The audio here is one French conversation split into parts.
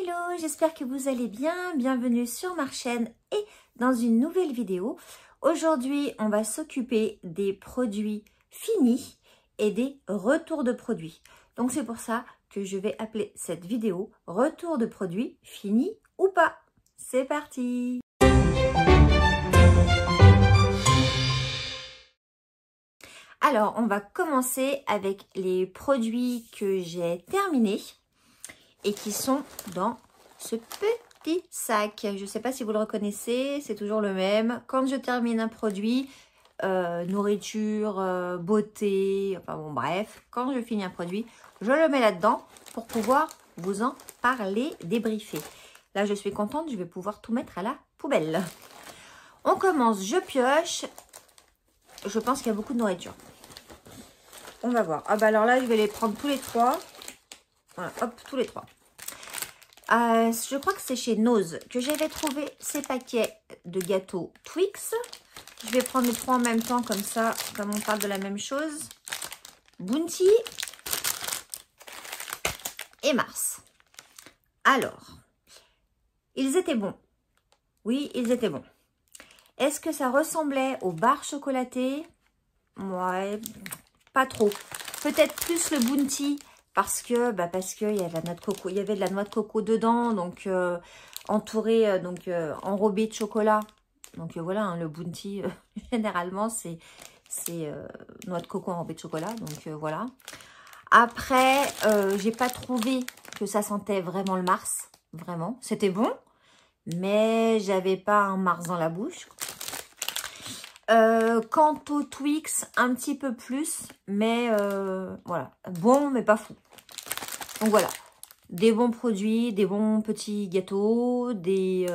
Hello, j'espère que vous allez bien. Bienvenue sur ma chaîne et dans une nouvelle vidéo. Aujourd'hui, on va s'occuper des produits finis et des retours de produits. Donc, c'est pour ça que je vais appeler cette vidéo « Retour de produits finis ou pas ». C'est parti! Alors, on va commencer avec les produits que j'ai terminés et qui sont dans ce petit sac. Je ne sais pas si vous le reconnaissez, c'est toujours le même. Quand je termine un produit, nourriture, beauté, enfin bon bref, quand je finis un produit, je le mets là-dedans pour pouvoir vous en parler, débriefer. Là, je suis contente, je vais pouvoir tout mettre à la poubelle. On commence, je pioche. Je pense qu'il y a beaucoup de nourriture. On va voir. Ah bah alors là, je vais les prendre tous les trois. Voilà, hop, tous les trois. Je crois que c'est chez Nose que j'avais trouvé ces paquets de gâteaux Twix. Je vais prendre les trois en même temps, comme ça, comme on parle de la même chose. Bounty et Mars. Alors, ils étaient bons. Oui, ils étaient bons. Est-ce que ça ressemblait aux barres chocolatées? Ouais, pas trop. Peut-être plus le Bounty. Parce que il y avait la noix de coco, il y avait de la noix de coco dedans, donc entouré, enrobé de chocolat. Donc voilà, hein, le Bounty, généralement, c'est noix de coco enrobée de chocolat, donc voilà. Après, j'ai pas trouvé que ça sentait vraiment le Mars, vraiment. C'était bon, mais j'avais pas un Mars dans la bouche. Quant au Twix, un petit peu plus, mais voilà, bon, mais pas fou. Donc voilà, des bons produits, des bons petits gâteaux, des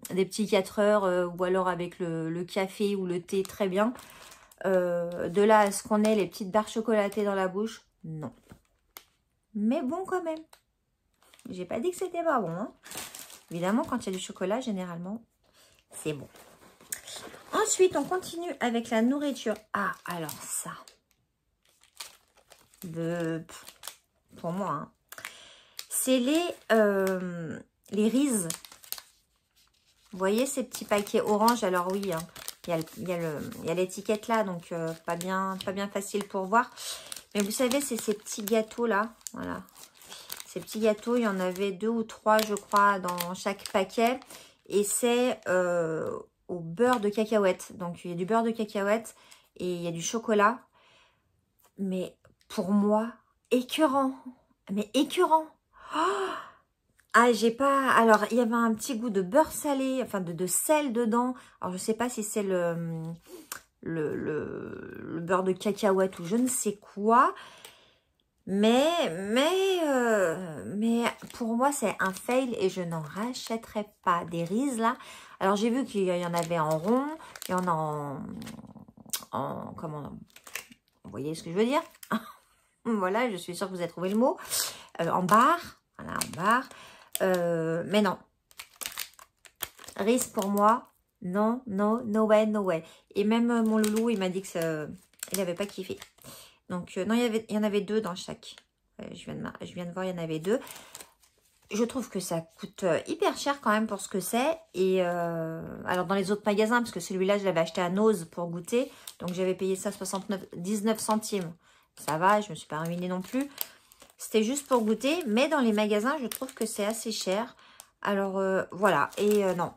petits 4 heures ou alors avec le café ou le thé, très bien. De là à ce qu'on ait les petites barres chocolatées dans la bouche, non. Mais bon quand même. J'ai pas dit que c'était pas bon. Hein. Évidemment, quand il y a du chocolat, généralement, c'est bon. Ensuite, on continue avec la nourriture. Ah, alors ça. Pour moi, hein. C'est les Reese. Vous voyez ces petits paquets orange? Alors oui, hein, il y a l'étiquette là, donc pas bien facile pour voir. Mais vous savez, c'est ces petits gâteaux là. Voilà. Ces petits gâteaux, il y en avait 2 ou 3, je crois, dans chaque paquet. Et c'est au beurre de cacahuète. Donc il y a du beurre de cacahuète et il y a du chocolat. Mais pour moi, écœurant. Mais écœurant. Oh, ah, j'ai pas... Alors, il y avait un petit goût de beurre salé, enfin de sel dedans. Alors, je sais pas si c'est le beurre de cacahuète ou je ne sais quoi. Mais pour moi, c'est un fail et je n'en rachèterai pas des Reese là. Alors, j'ai vu qu'il y en avait en rond, il y en a comment... Vous voyez ce que je veux dire? Voilà, je suis sûre que vous avez trouvé le mot. En barre. Voilà, en barre. Mais non. Reese pour moi, non, no way, no way. Et même mon loulou, il m'a dit que il n'avait pas kiffé. Donc, non, il y en avait 2 dans chaque. Je viens de voir, il y en avait 2. Je trouve que ça coûte hyper cher quand même pour ce que c'est. Et alors, dans les autres magasins, parce que celui-là, je l'avais acheté à Nose pour goûter. Donc, j'avais payé ça 19 centimes. Ça va, je ne me suis pas ruinée non plus. C'était juste pour goûter. Mais dans les magasins, je trouve que c'est assez cher. Alors, voilà. Et non.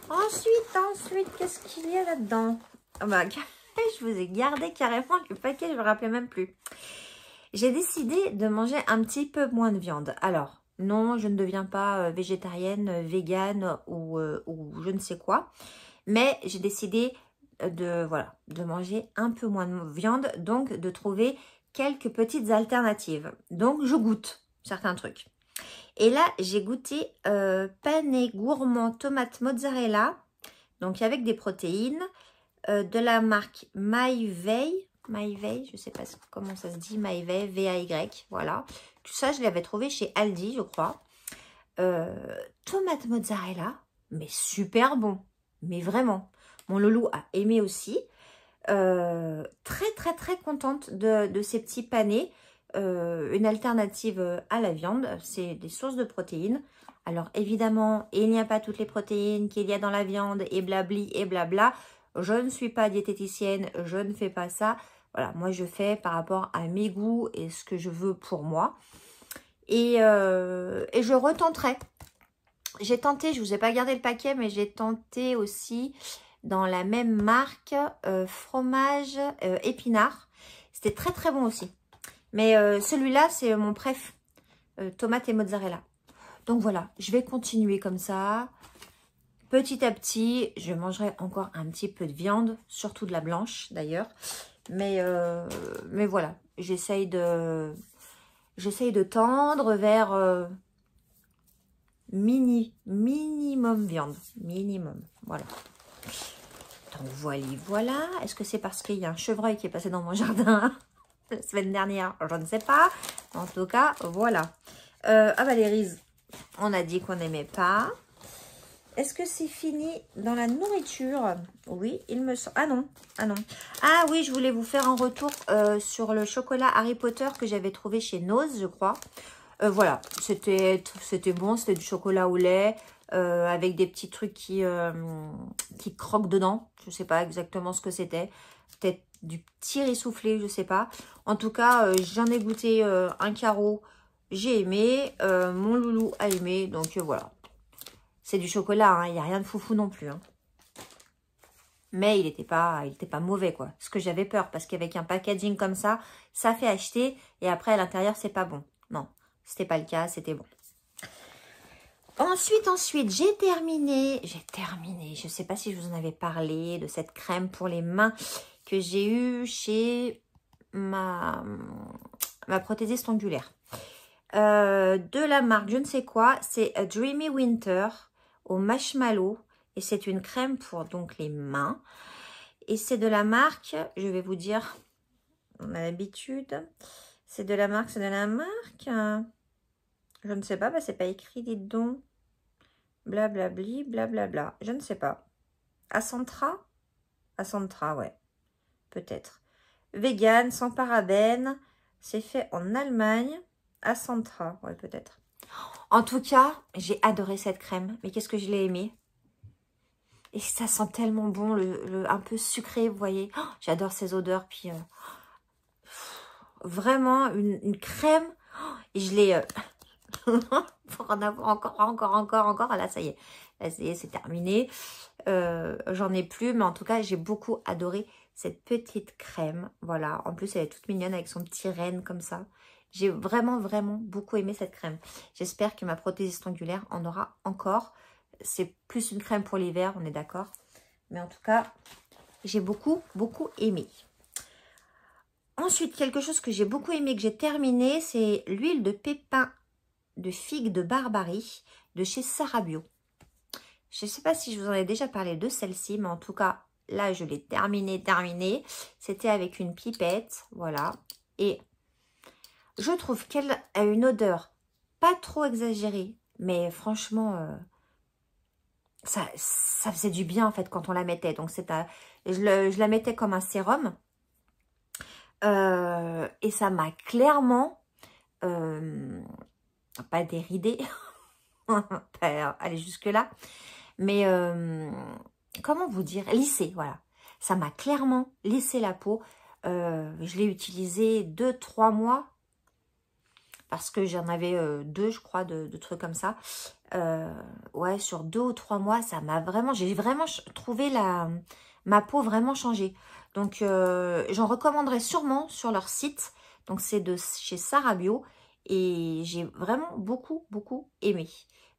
Ensuite, qu'est-ce qu'il y a là-dedans? Oh bah, je vous ai gardé carrément le paquet, je ne me rappelais même plus. J'ai décidé de manger un petit peu moins de viande. Alors, non, je ne deviens pas végétarienne, végane ou je ne sais quoi. Mais j'ai décidé de manger un peu moins de viande, donc de trouver quelques petites alternatives. Donc, je goûte certains trucs. Et là, j'ai goûté penne gourmand tomate mozzarella, donc avec des protéines, de la marque Maivei, je ne sais pas comment ça se dit, Maivei, V-A-Y, voilà. Tout ça, je l'avais trouvé chez Aldi, je crois. Tomate mozzarella, mais super bon, mais vraiment. Mon loulou a aimé aussi. Très, très, très contente de ces petits panais. Une alternative à la viande. C'est des sources de protéines. Alors, évidemment, il n'y a pas toutes les protéines qu'il y a dans la viande et blabli et blabla. Je ne suis pas diététicienne, je ne fais pas ça. Voilà, moi, je fais par rapport à mes goûts et ce que je veux pour moi. Et je retenterai. J'ai tenté, je ne vous ai pas gardé le paquet, mais j'ai tenté aussi dans la même marque, fromage épinard. C'était très très bon aussi. Mais celui-là, c'est mon préf, tomate et mozzarella. Donc voilà, je vais continuer comme ça. Petit à petit, je mangerai encore un petit peu de viande, surtout de la blanche d'ailleurs. Mais voilà, j'essaye de tendre vers minimum viande. Minimum, voilà. Donc voilà. Est-ce que c'est parce qu'il y a un chevreuil qui est passé dans mon jardin la semaine dernière? Je ne sais pas. En tout cas, voilà. Ah bah les riz, on a dit qu'on n'aimait pas. Est-ce que c'est fini dans la nourriture? Oui, il me semble. Ah non, ah non. Ah oui, je voulais vous faire un retour sur le chocolat Harry Potter que j'avais trouvé chez Nose, je crois. Voilà, c'était bon, c'était du chocolat au lait avec des petits trucs qui croquent dedans. Je ne sais pas exactement ce que c'était. Peut-être du petit riz soufflé, je ne sais pas. En tout cas, j'en ai goûté un carreau, j'ai aimé. Mon loulou a aimé, donc voilà. C'est du chocolat, hein, il n'y a rien de foufou non plus. Hein. Mais il n'était pas mauvais, quoi. Ce que j'avais peur, parce qu'avec un packaging comme ça fait acheter. Et après, à l'intérieur, c'est pas bon. Non, c'était pas le cas, c'était bon. Ensuite, j'ai terminé. Je ne sais pas si je vous en avais parlé, de cette crème pour les mains que j'ai eue chez ma prothésiste ongulaire. De la marque, je ne sais quoi, c'est Dreamy Winter au marshmallow. Et c'est une crème pour donc les mains. Et c'est de la marque, je vais vous dire, on a l'habitude. C'est de la marque, je ne sais pas, bah c'est pas écrit, dites donc. Blablabli, blablabla, je ne sais pas. Acentra, ouais, peut-être. Vegan, sans parabènes, c'est fait en Allemagne. Acentra, ouais, peut-être. En tout cas, j'ai adoré cette crème. Mais qu'est-ce que je l'ai aimée. Et ça sent tellement bon, un peu sucré, vous voyez. Oh, j'adore ces odeurs. Puis, vraiment, une crème. Oh, et je l'ai... pour en avoir encore. Là, ça y est. Là, ça y est, c'est terminé. J'en ai plus. Mais en tout cas, j'ai beaucoup adoré cette petite crème. Voilà. En plus, elle est toute mignonne avec son petit renne comme ça. J'ai vraiment beaucoup aimé cette crème. J'espère que ma prothésiste ongulaire en aura encore. C'est plus une crème pour l'hiver, on est d'accord. Mais en tout cas, j'ai beaucoup aimé. Ensuite, quelque chose que j'ai beaucoup aimé, que j'ai terminé, c'est l'huile de pépins de figue de Barbarie de chez Sarah Bio. Je ne sais pas si je vous en ai déjà parlé de celle-ci, mais en tout cas, là, je l'ai terminée. C'était avec une pipette, voilà. Et je trouve qu'elle a une odeur pas trop exagérée, mais franchement, ça faisait du bien en fait quand on la mettait. Donc je la mettais comme un sérum. Et ça m'a clairement, pas déridé, aller jusque-là, mais comment vous dire, lissé, voilà. Ça m'a clairement lissé la peau. Je l'ai utilisé 2-3 mois. Parce que j'en avais 2, je crois, de trucs comme ça. Ouais, sur 2 ou 3 mois, ça m'a vraiment... J'ai vraiment trouvé ma peau vraiment changée. Donc, j'en recommanderais sûrement sur leur site. Donc, c'est de chez Sarah Bio. Et j'ai vraiment beaucoup aimé.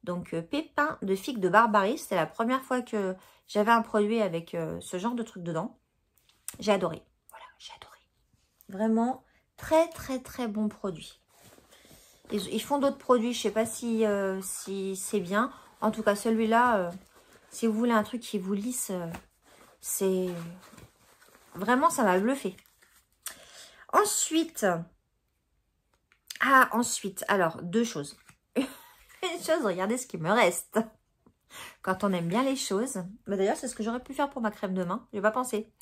Donc, pépins de figue de Barbarie. C'était la première fois que j'avais un produit avec ce genre de truc dedans. J'ai adoré. Voilà, j'ai adoré. Vraiment, très bon produit. Ils font d'autres produits, je ne sais pas si c'est bien. En tout cas, celui-là, si vous voulez un truc qui vous lisse, c'est... Vraiment, ça m'a bluffé. Ensuite, alors, 2 choses. Une chose, regardez ce qui me reste. Quand on aime bien les choses. Bah, d'ailleurs, c'est ce que j'aurais pu faire pour ma crème de main. Je n'ai pas pensé.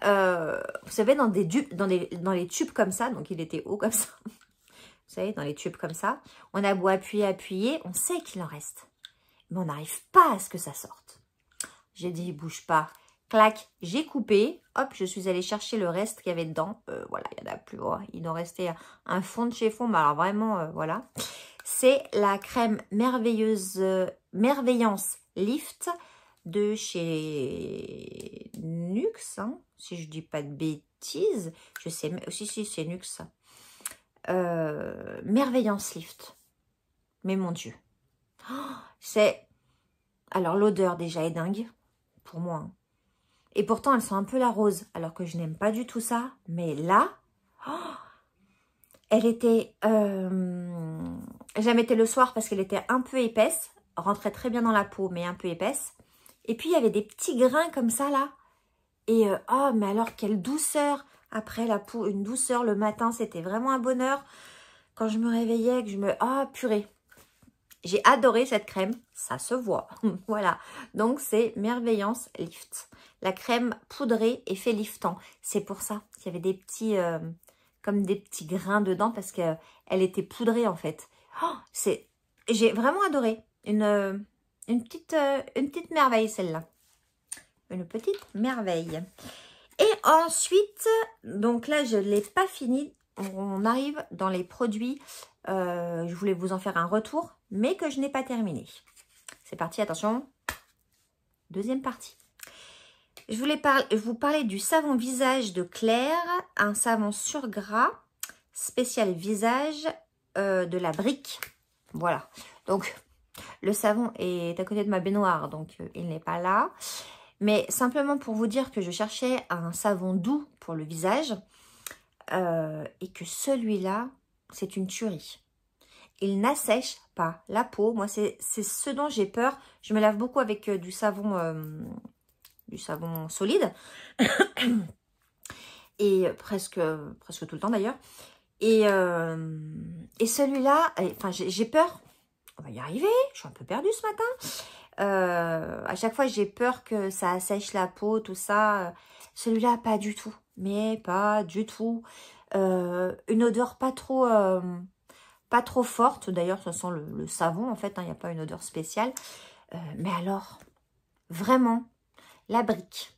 Vous savez, dans les tubes comme ça, donc il était haut comme ça. Vous savez, dans les tubes comme ça, on a beau appuyer, appuyer, on sait qu'il en reste. Mais on n'arrive pas à ce que ça sorte. J'ai dit, bouge pas. Clac, j'ai coupé. Hop, je suis allée chercher le reste qu'il y avait dedans. Voilà, il n'y en a plus. Oh, il en restait un fond de chez fond. Mais alors vraiment, voilà. C'est la crème Merveillance Lift de chez Nuxe. Hein, si je dis pas de bêtises. Je sais, mais aussi si c'est Nuxe. Merveillance Lift. Mais mon Dieu. Oh, c'est... Alors, l'odeur déjà est dingue. Pour moi. Hein. Et pourtant, elles sont un peu la rose. Alors que je n'aime pas du tout ça. Mais là... Oh, elle était... je la mettais le soir parce qu'elle était un peu épaisse. Rentrait très bien dans la peau, mais un peu épaisse. Et puis, il y avait des petits grains comme ça, là. Et, oh, mais alors, quelle douceur. Après, la peau, une douceur le matin, c'était vraiment un bonheur. Quand je me réveillais, que je me... Ah, oh, purée. J'ai adoré cette crème. Ça se voit. Voilà. Donc, c'est Merveillance Lift. La crème poudrée et fait liftant. C'est pour ça qu'il y avait des petits... comme des petits grains dedans parce qu'elle était poudrée, en fait. Oh, j'ai vraiment adoré. Une petite merveille, celle-là. Une petite merveille. Et ensuite, donc là, je ne l'ai pas fini. On arrive dans les produits. Je voulais vous en faire un retour, mais que je n'ai pas terminé. C'est parti, attention. Deuxième partie. Je voulais vous parler du savon visage de Claire. Un savon sur gras, spécial visage de la Brique. Voilà. Donc, le savon est à côté de ma baignoire, donc il n'est pas là. Mais simplement pour vous dire que je cherchais un savon doux pour le visage et que celui-là, c'est une tuerie. Il n'assèche pas la peau. Moi, c'est ce dont j'ai peur. Je me lave beaucoup avec du savon solide. Et presque tout le temps d'ailleurs. Et celui-là, enfin, j'ai peur. On va y arriver. Je suis un peu perdue ce matin. À chaque fois, j'ai peur que ça assèche la peau, tout ça. Celui-là, pas du tout. Mais pas du tout. Une odeur pas trop forte. D'ailleurs, ça sent le savon, en fait. Il n'y a pas une odeur spéciale. Mais alors, vraiment, la Brique.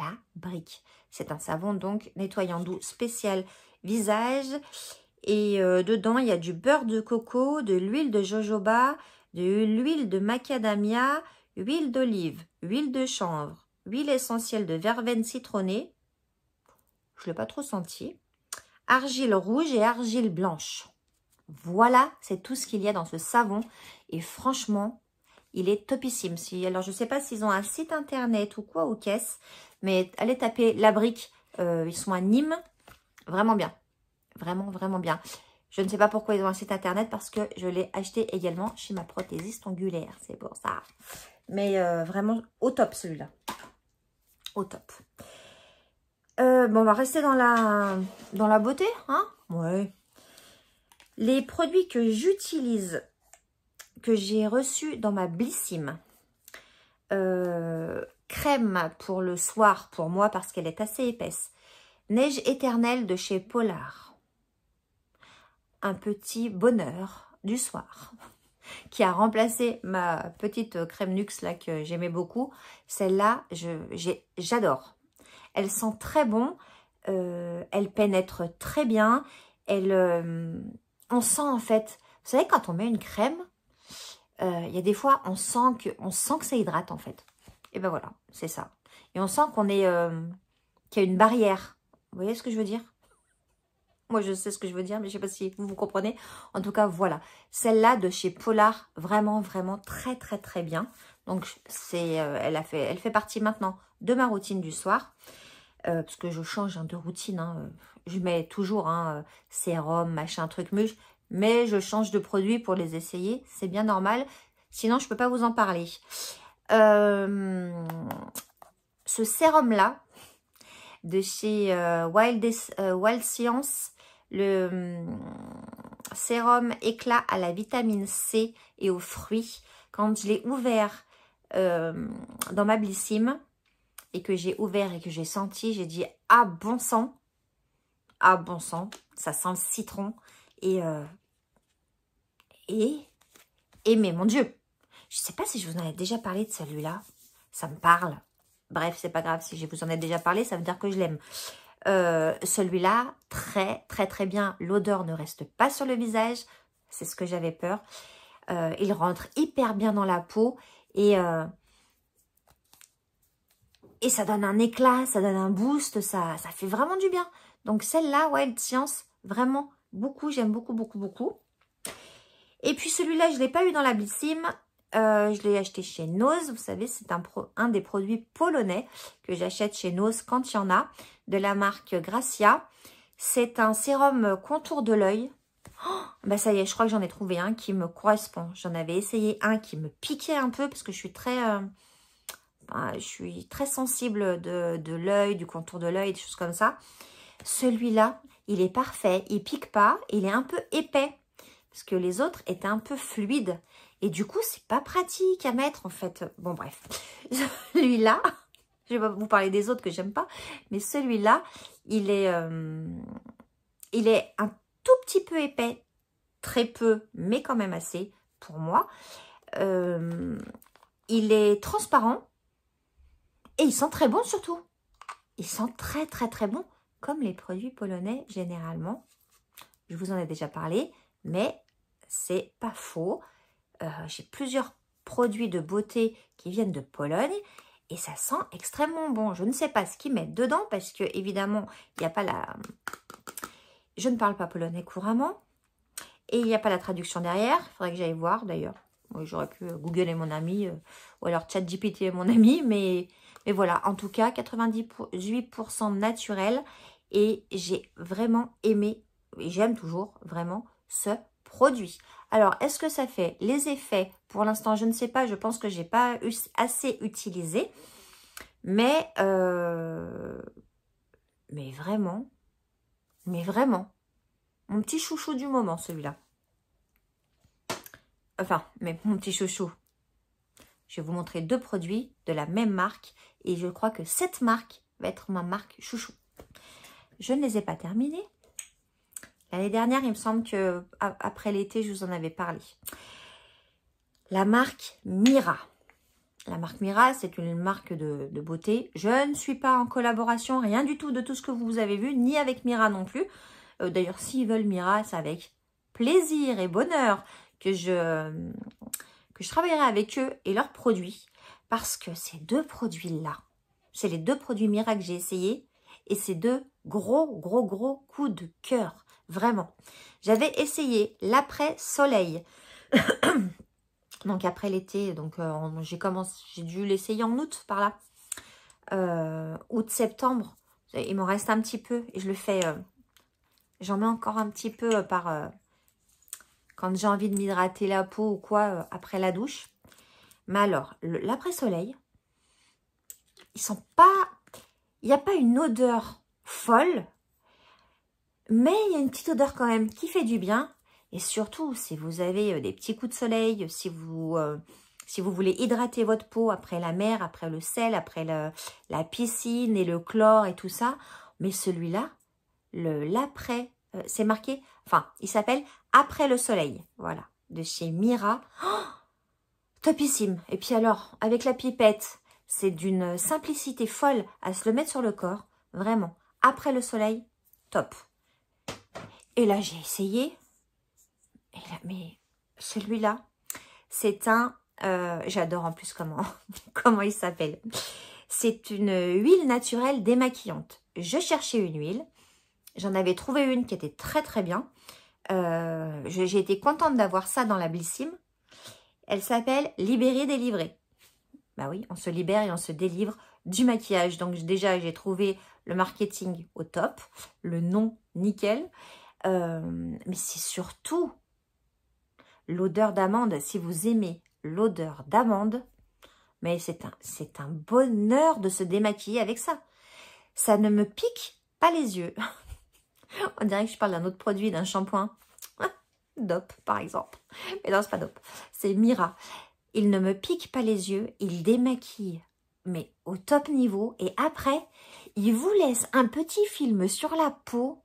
La Brique. C'est un savon, donc, nettoyant doux spécial visage. Et dedans, il y a du beurre de coco, de l'huile de jojoba, de l'huile de macadamia, huile d'olive, huile de chanvre, huile essentielle de verveine citronnée. Je ne l'ai pas trop senti. Argile rouge et argile blanche. Voilà, c'est tout ce qu'il y a dans ce savon. Et franchement, il est topissime. Alors, je ne sais pas s'ils ont un site internet ou quoi, ou qu'est-ce. Mais allez taper la Brique. Ils sont à Nîmes. Vraiment bien. Vraiment, vraiment bien. Je ne sais pas pourquoi ils ont un site internet parce que je l'ai acheté également chez ma prothésiste ongulaire. C'est pour ça. Mais vraiment au top celui-là. Au top. Bon, on va rester dans la beauté. Hein, ouais. Les produits que j'utilise, que j'ai reçus dans ma Blissim. Crème pour le soir pour moi parce qu'elle est assez épaisse. Neige éternelle de chez Polar. Un petit bonheur du soir qui a remplacé ma petite crème Nuxe là que j'aimais beaucoup. Celle-là, j'adore. Elle sent très bon. Elle pénètre très bien. On sent en fait, vous savez quand on met une crème, il y a des fois on sent que ça hydrate en fait. Et ben voilà, c'est ça. Et on sent qu'il y a une barrière. Vous voyez ce que je veux dire? Moi, je sais ce que je veux dire, mais je ne sais pas si vous comprenez. En tout cas, voilà. Celle-là de chez Polar, vraiment, vraiment très, très, très bien. Donc, elle fait partie maintenant de ma routine du soir. Parce que je change de routine. Hein. Je mets toujours sérum, machin, truc, muche. Mais je change de produit pour les essayer. C'est bien normal. Sinon, je ne peux pas vous en parler. Ce sérum-là, de chez Wild Science, le sérum éclat à la vitamine C et aux fruits. Quand je l'ai ouvert dans ma Blissim, et que j'ai ouvert et que j'ai senti, j'ai dit « Ah, bon sang !» Ah, bon sang, ça sent le citron. Et mais mon Dieu, je ne sais pas si je vous en ai déjà parlé de celui-là. Ça me parle. Bref, c'est pas grave. Si je vous en ai déjà parlé, ça veut dire que je l'aime. Celui-là, très, très, très bien. L'odeur ne reste pas sur le visage. C'est ce que j'avais peur. Il rentre hyper bien dans la peau. Et ça donne un éclat, ça donne un boost. Ça fait vraiment du bien. Donc celle-là, Wild Science, vraiment beaucoup. J'aime beaucoup, beaucoup, beaucoup. Et puis celui-là, je ne l'ai pas eu dans la Blissim. Je l'ai acheté chez Nose. Vous savez, c'est un des produits polonais que j'achète chez Nose quand il y en a. De la marque Gracia. C'est un sérum contour de l'œil. Oh, bah ça y est, je crois que j'en ai trouvé un qui me correspond. J'en avais essayé un qui me piquait un peu parce que je suis très sensible de l'œil, du contour de l'œil, des choses comme ça. Celui-là, il est parfait. Il pique pas. Il est un peu épais. Parce que les autres étaient un peu fluides. Et du coup, c'est pas pratique à mettre, en fait. Bon, bref. Celui-là, je vais pas vous parler des autres que j'aime pas. Mais celui-là, il est un tout petit peu épais. Très peu, mais quand même assez, pour moi. Il est transparent. Et il sent très bon, surtout. Il sent très, très, très bon. Comme les produits polonais, généralement. Je vous en ai déjà parlé. Mais c'est pas faux. J'ai plusieurs produits de beauté qui viennent de Pologne et ça sent extrêmement bon. Je ne sais pas ce qu'ils mettent dedans parce que évidemment, il n'y a pas la... Je ne parle pas polonais couramment et il n'y a pas la traduction derrière. Il faudrait que j'aille voir d'ailleurs. Oui, j'aurais pu Google est mon ami ou alors ChatGPT est mon ami, mais voilà. En tout cas, 98% naturel et j'ai vraiment aimé et j'aime toujours vraiment ce produit. Alors, est-ce que ça fait les effets? Pour l'instant, je ne sais pas. Je pense que je n'ai pas assez utilisé. Mais vraiment, mon petit chouchou du moment, celui-là. Enfin, mais mon petit chouchou. Je vais vous montrer deux produits de la même marque. Et je crois que cette marque va être ma marque chouchou. Je ne les ai pas terminés. L'année dernière, il me semble que après l'été, je vous en avais parlé. La marque Mira. La marque Mira, c'est une marque de beauté. Je ne suis pas en collaboration, rien du tout de tout ce que vous avez vu, ni avec Mira non plus. D'ailleurs, s'ils veulent Mira, c'est avec plaisir et bonheur que je travaillerai avec eux et leurs produits. Parce que ces deux produits-là, c'est les deux produits Mira que j'ai essayés. Et c'est deux gros coups de cœur. Vraiment. J'avais essayé l'après-soleil. Donc après l'été, donc j'ai dû l'essayer en août par là. Août-septembre. Il m'en reste un petit peu et je le fais. J'en mets encore un petit peu quand j'ai envie de m'hydrater la peau ou quoi après la douche. Mais alors, l'après-soleil, ils sont pas. Il n'y a pas une odeur folle. Mais il y a une petite odeur quand même qui fait du bien. Et surtout, si vous avez des petits coups de soleil, si vous voulez hydrater votre peau après la mer, après le sel, après la piscine et le chlore et tout ça. Mais celui-là, l'après, c'est marqué, enfin, il s'appelle Après le soleil. Voilà, de chez Mira. Oh, topissime. Et puis alors, avec la pipette, c'est d'une simplicité folle à se le mettre sur le corps. Vraiment, après le soleil, top. Et là, j'ai essayé. Et là, mais celui-là, c'est un... J'adore en plus comment il s'appelle. C'est une huile naturelle démaquillante. Je cherchais une huile. J'en avais trouvé une qui était très très bien. J'ai été contente d'avoir ça dans la Blissim. Elle s'appelle Libérer, délivrer. Bah oui, on se libère et on se délivre du maquillage. Donc déjà, j'ai trouvé le marketing au top. Le nom, nickel. Mais c'est surtout l'odeur d'amande. Si vous aimez l'odeur d'amande, mais c'est un bonheur de se démaquiller avec ça. Ça ne me pique pas les yeux. On dirait que je parle d'un autre produit, d'un shampoing. Dop, par exemple. Mais non, c'est pas Dop. C'est Mira. Il ne me pique pas les yeux. Il démaquille mais au top niveau. Et après, il vous laisse un petit film sur la peau.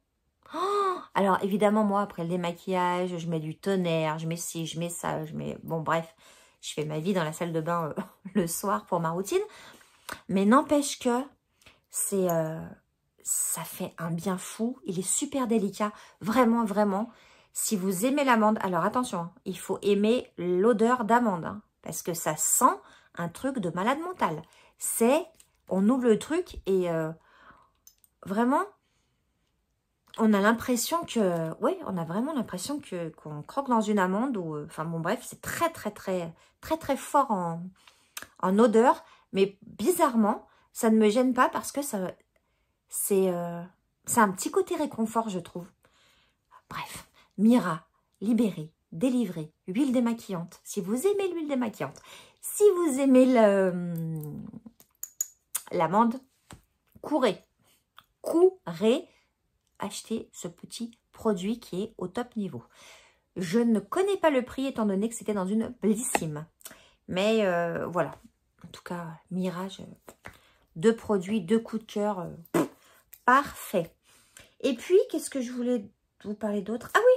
Oh, alors évidemment, moi, après le démaquillage, je mets du tonnerre, je mets ci, je mets ça, je mets... Bon, bref, je fais ma vie dans la salle de bain le soir pour ma routine. Mais n'empêche que c'est... ça fait un bien fou. Il est super délicat. Vraiment, vraiment. Si vous aimez l'amande, alors attention, hein, il faut aimer l'odeur d'amande. Hein, parce que ça sent un truc de malade mental. C'est... On ouvre le truc et vraiment... On a l'impression que... Oui, on a vraiment l'impression qu'on croque dans une amande. Ou, enfin bon, bref, c'est très, très, très, très, très fort en odeur. Mais bizarrement, ça ne me gêne pas parce que ça... C'est un petit côté réconfort, je trouve. Bref, Mira, libérée, délivrée, huile démaquillante. Si vous aimez l'huile démaquillante, si vous aimez l'amande, courez, achetez ce petit produit qui est au top niveau. Je ne connais pas le prix étant donné que c'était dans une Blissim. Mais voilà, en tout cas, Mirage, 2 produits, 2 coups de cœur, parfait. Et puis, qu'est-ce que je voulais vous parler d'autre? Ah oui,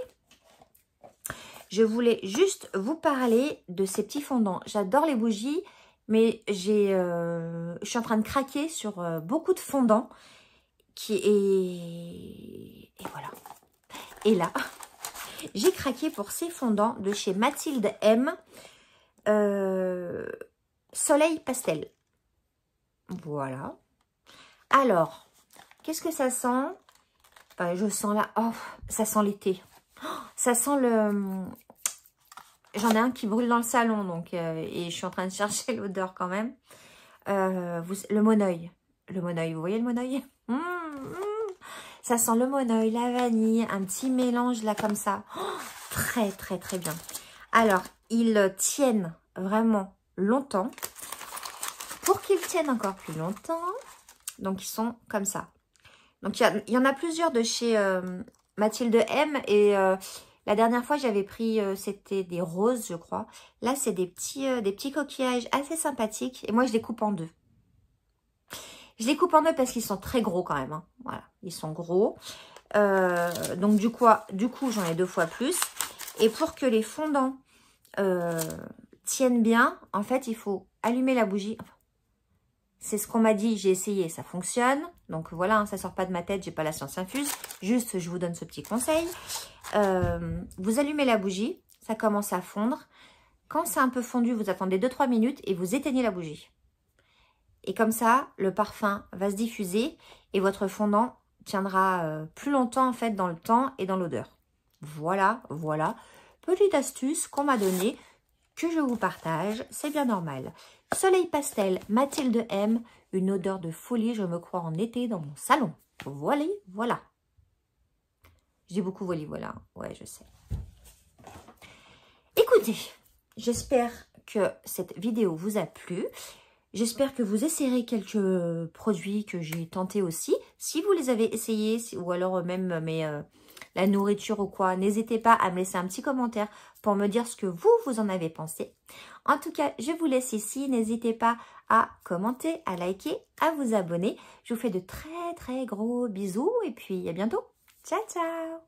je voulais juste vous parler de ces petits fondants. J'adore les bougies, mais je suis en train de craquer sur beaucoup de fondants. Et voilà. Et là, j'ai craqué pour ces fondants de chez Mathilde M. Soleil Pastel. Voilà. Alors, qu'est-ce que ça sent? Je sens là, oh, ça sent l'été. Oh, ça sent le... J'en ai un qui brûle dans le salon, donc et je suis en train de chercher l'odeur quand même. Le Moneuil. Le Moneuil, vous voyez le Moneuil? Ça sent le Moneuil, la vanille, un petit mélange là comme ça. Oh, très, très, très bien. Alors, ils tiennent vraiment longtemps. Pour qu'ils tiennent encore plus longtemps, donc ils sont comme ça. Donc, il y en a plusieurs de chez Mathilde M. Et la dernière fois, j'avais pris, c'était des roses, je crois. Là, c'est des petits coquillages assez sympathiques. Et moi, je les coupe en 2. Je les coupe en 2 parce qu'ils sont très gros quand même. Hein. Voilà, ils sont gros. Donc, du coup, j'en ai 2 fois plus. Et pour que les fondants tiennent bien, en fait, il faut allumer la bougie. Enfin, c'est ce qu'on m'a dit, j'ai essayé, ça fonctionne. Donc voilà, hein, ça sort pas de ma tête, j'ai pas la science infuse. Juste, je vous donne ce petit conseil. Vous allumez la bougie, ça commence à fondre. Quand c'est un peu fondu, vous attendez 2-3 minutes et vous éteignez la bougie. Et comme ça, le parfum va se diffuser et votre fondant tiendra plus longtemps en fait dans le temps et dans l'odeur. Voilà, voilà. Petite astuce qu'on m'a donnée, que je vous partage, c'est bien normal. Soleil Pastel, Mathilde M, une odeur de folie, je me crois en été dans mon salon. Voilà, voilà. Je dis beaucoup voilà, ouais, je sais. Écoutez, j'espère que cette vidéo vous a plu. J'espère que vous essayerez quelques produits que j'ai tentés aussi. Si vous les avez essayés, ou alors même la nourriture ou quoi, n'hésitez pas à me laisser un petit commentaire pour me dire ce que vous en avez pensé. En tout cas, je vous laisse ici. N'hésitez pas à commenter, à liker, à vous abonner. Je vous fais de très très gros bisous et puis à bientôt. Ciao, ciao!